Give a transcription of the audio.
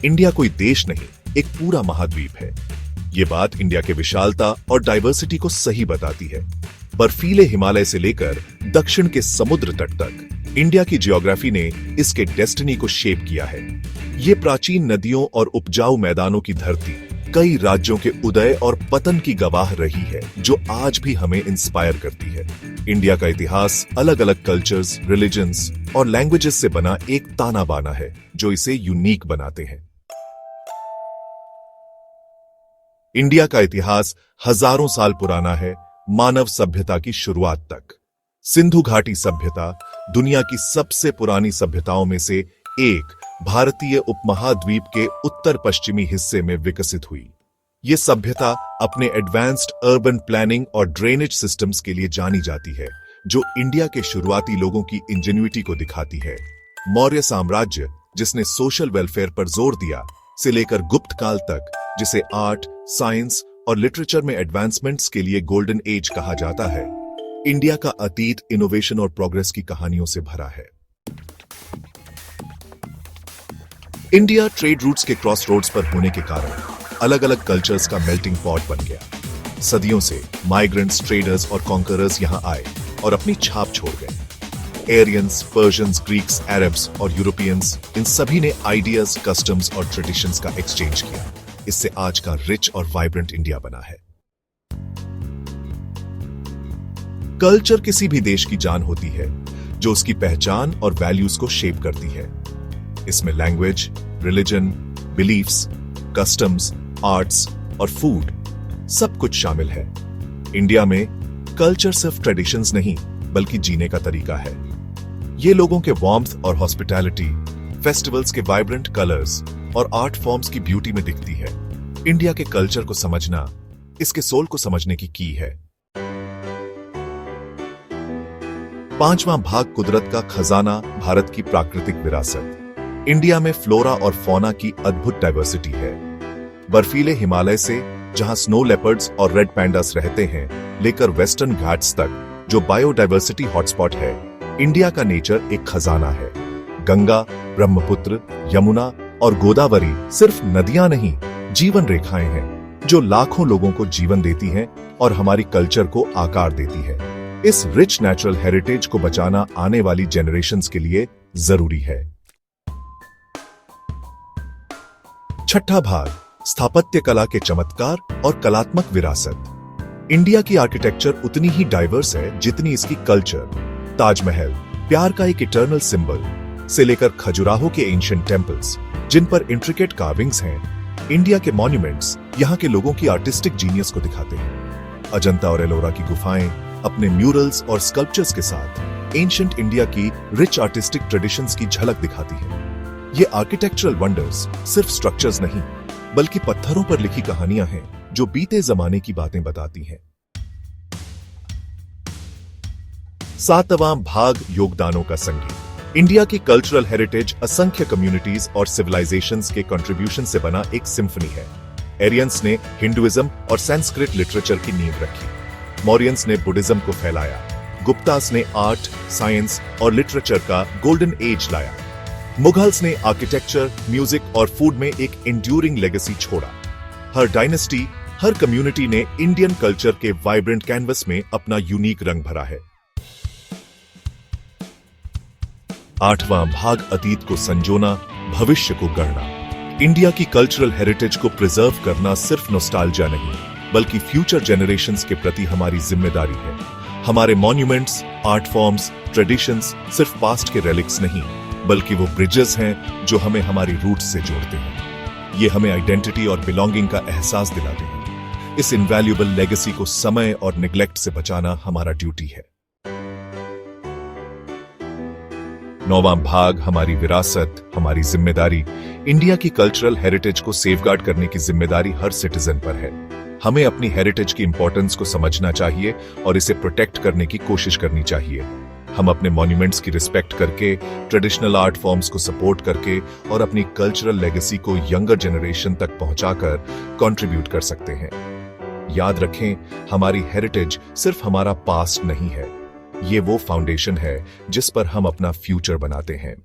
India कोई देश नहीं, एक पूरा महाद्वीप है। ये बात इंडिया के विशालता और डाइवर्सिटी को सही बताती है। बर्फीले हिमालय से लेकर दक्षिण के समुद्र तट तक इंडिया की जियोग्राफी ने इसके डेस्टिनी को शेप किया है। ये प्राचीन नदियों और उपजाऊ मैदानों की धरती कई राज्यों के उदय और पतन की गवाह रही है, जो आज भी हमें इंस्पायर करती है। इंडिया का इतिहास अलग अलग कल्चर्स, रिलीजन्स और लैंग्वेजेस से बना एक ताना बाना है, जो इसे यूनिक बनाते हैं। इंडिया का इतिहास हजारों साल पुराना है, मानव सभ्यता की शुरुआत तक। सिंधु घाटी सभ्यता दुनिया की सबसे पुरानी सभ्यताओं में से एक भारतीय उपमहाद्वीप के उत्तर पश्चिमी हिस्से में विकसित हुई। यह सभ्यता अपने एडवांस्ड अर्बन प्लानिंग और ड्रेनेज सिस्टम्स के लिए जानी जाती है, जो इंडिया के शुरुआती लोगों की इंजेन्युइटी को दिखाती है। मौर्य साम्राज्य, जिसने सोशल वेलफेयर पर जोर दिया, से लेकर गुप्त काल तक, जिसे आर्ट, साइंस और लिटरेचर में एडवांसमेंट्स के लिए गोल्डन एज कहा जाता है, इंडिया का अतीत इनोवेशन और प्रोग्रेस की कहानियों से भरा है। इंडिया ट्रेड रूट्स के क्रॉस रोड्स पर होने के कारण अलग अलग कल्चर्स का मेल्टिंग पॉट बन गया। सदियों से माइग्रेंट्स, ट्रेडर्स और कॉन्करर्स यहां आए और अपनी छाप छोड़ गए। एरियंस, पर्शियंस, ग्रीक्स, अरब्स और यूरोपियंस, इन सभी ने आइडियाज, कस्टम्स और ट्रेडिशंस का एक्सचेंज किया। इससे आज का रिच और वाइब्रेंट इंडिया बना है। कल्चर किसी भी देश की जान होती है, जो उसकी पहचान और वैल्यूज को शेप करती है। इसमें language, religion, beliefs, customs, arts और फूड सब कुछ शामिल है। इंडिया में कल्चर सिर्फ ट्रेडिशंस नहीं, बल्कि जीने का तरीका है। ये लोगों के वार्मथ और हॉस्पिटैलिटी, फेस्टिवल्स के वाइब्रेंट कलर्स और आर्ट फॉर्म्स की ब्यूटी में दिखती है। इंडिया के कल्चर को समझना, इसके सोल को समझने की की है। पांचवां भाग, कुदरत का खजाना, भारत की प्राकृतिक विरासत। इंडिया में फ्लोरा और फौना की अद्भुत डाइवर्सिटी है। बर्फीले हिमालय से, जहां स्नो लेपर्ड्स और रेड पैंडास रहते हैं, लेकर वेस्टर्न घाट्स तक, जो बायोडाइवर्सिटी हॉटस्पॉट है, इंडिया का नेचर एक खजाना है। गंगा, ब्रह्मपुत्र, यमुना और गोदावरी सिर्फ नदियां नहीं, जीवन रेखाएं हैं, जो लाखों लोगों को जीवन देती हैं और हमारी कल्चर को आकार देती है। इस रिच नेचुरल हेरिटेज को बचाना आने वाली जेनरेशंस के लिए जरूरी है। छठा भाग, स्थापत्य कला के चमत्कार और कलात्मक विरासत। इंडिया की आर्किटेक्चर उतनी ही डाइवर्स है जितनी इसकी कल्चर। ताजमहल, प्यार का एक इटर्नल सिंबल, से लेकर खजुराहो के एंशिएंट टेम्पल्स, जिन पर इंट्रिकेट कार्विंग्स हैं। इंडिया के मॉन्यूमेंट्स यहाँ के लोगों की आर्टिस्टिक जीनियस को दिखाते हैं। अजंता और एलोरा की गुफाएं अपने म्यूरल्स और स्कल्पचर्स के साथ एंशिएंट इंडिया की रिच आर्टिस्टिक ट्रेडिशंस की झलक दिखाती है। ये आर्किटेक्चरल वंडर्स सिर्फ स्ट्रक्चर्स नहीं, बल्कि पत्थरों पर लिखी कहानियां हैं, जो बीते जमाने की बातें बताती हैं। सातवां भाग, योगदानों का संगीत। इंडिया की कल्चरल हेरिटेज असंख्य कम्युनिटीज और सिविलाइजेशंस के कंट्रीब्यूशन से बना एक सिम्फनी है। एरियंस ने हिंदुइज्म और संस्कृत लिटरेचर की नींव रखी। मौर्यंस ने बुद्धिज्म को फैलाया। गुप्तास ने आर्ट, साइंस और लिटरेचर का गोल्डन एज लाया। मुगल्स ने आर्किटेक्चर, म्यूजिक और फूड में एक एंड्यूरिंग लेगेसी छोड़ा। हर डायनेस्टी, हर कम्युनिटी ने इंडियन कल्चर के वाइब्रेंट कैनवस में अपना यूनिक रंग भरा है। आठवां भाग, अतीत को संजोना, भविष्य को गढ़ना। इंडिया की कल्चरल हेरिटेज को प्रिजर्व करना सिर्फ नॉस्टैल्जिया नहीं, बल्कि फ्यूचर जेनरेशंस के प्रति हमारी जिम्मेदारी है। हमारे मॉन्यूमेंट्स, आर्ट फॉर्म्स, ट्रेडिशंस सिर्फ पास्ट के रेलिक्स नहीं, बल्कि वो ब्रिजेस हैं जो हमें हमारी रूट्स से जोड़ते हैं। ये हमें आइडेंटिटी और बिलोंगिंग का एहसास दिलाते हैं। इस इनवैल्यूएबल लेगेसी को समय और निग्लेक्ट से बचाना हमारा ड्यूटी है। नौवां भाग, हमारी विरासत, हमारी जिम्मेदारी। इंडिया की कल्चरल हेरिटेज को सेफगार्ड करने की जिम्मेदारी हर सिटीजन पर है। हमें अपनी हेरिटेज की इंपॉर्टेंस को समझना चाहिए और इसे प्रोटेक्ट करने की कोशिश करनी चाहिए। हम अपने मॉन्यूमेंट्स की रिस्पेक्ट करके, ट्रेडिशनल आर्ट फॉर्म्स को सपोर्ट करके और अपनी कल्चरल लेगेसी को यंगर जनरेशन तक पहुंचाकर कंट्रीब्यूट कर सकते हैं। याद रखें, हमारी हेरिटेज सिर्फ हमारा पास्ट नहीं है, ये वो फाउंडेशन है जिस पर हम अपना फ्यूचर बनाते हैं।